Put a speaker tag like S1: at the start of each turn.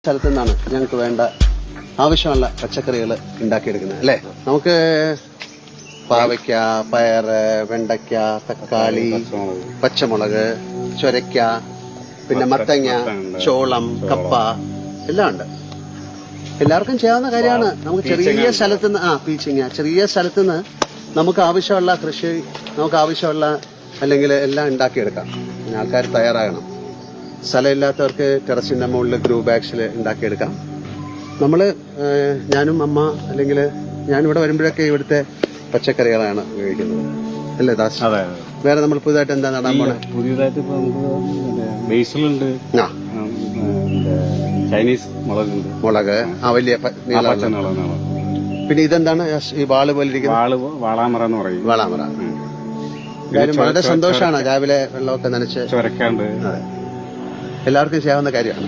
S1: സ്ഥലത്തു നിന്നാണ് ഞങ്ങൾക്ക് വേണ്ട ആവശ്യമുള്ള പച്ചക്കറികൾ ഉണ്ടാക്കിയെടുക്കുന്നത് അല്ലേ. നമുക്ക് പാവയ്ക്ക, പയറ്, വെണ്ടയ്ക്ക, തക്കാളി, പച്ചമുളക്, ചൊരയ്ക്ക, പിന്നെ മത്തങ്ങ, ചോളം, കപ്പ എല്ലാം ഉണ്ട്. എല്ലാവർക്കും ചെയ്യാവുന്ന കാര്യമാണ്. നമുക്ക് ചെറിയ സ്ഥലത്തുനിന്ന് പീച്ചിങ്ങ ചെറിയ സ്ഥലത്തുനിന്ന് നമുക്ക് ആവശ്യമുള്ള കൃഷി, നമുക്ക് ആവശ്യമുള്ള അല്ലെങ്കിൽ എല്ലാം ഉണ്ടാക്കിയെടുക്കാം. പിന്നെ ആൾക്കാർ തയ്യാറാകണം. സ്ഥലമില്ലാത്തവർക്ക് ടെറസിന്റെ മുകളിൽ ഗ്രൂ ബാഗ്സിൽ ഉണ്ടാക്കിയെടുക്കാം. ഞാനും അമ്മ അല്ലെങ്കിൽ ഞാനിവിടെ വരുമ്പോഴൊക്കെ ഇവിടുത്തെ പച്ചക്കറികളാണ് ഉപയോഗിക്കുന്നത് അല്ലേ ദാസ്? വേറെ നമ്മൾ പുതുതായിട്ട് എന്താ നടാൻ പോണേ?
S2: പുതിയതായിട്ട് ഇപ്പൊ നമുക്ക് ബേസിലുണ്ട്, ചൈനീസ്
S1: മുളക് വലിയ പിന്നെ ഇതെന്താണ് ഈ വാള് പോലെ ഇരിക്കുന്നത്?
S2: വാളാമറ എന്ന് പറയും.
S1: വാളാമറ. എന്തായാലും വളരെ സന്തോഷമാണ് രാവിലെ വെള്ളമൊക്കെ നനച്ച്
S2: ചൊരക്കാണ്ട്.
S1: എല്ലാവർക്കും ചെയ്യാവുന്ന കാര്യമാണ്.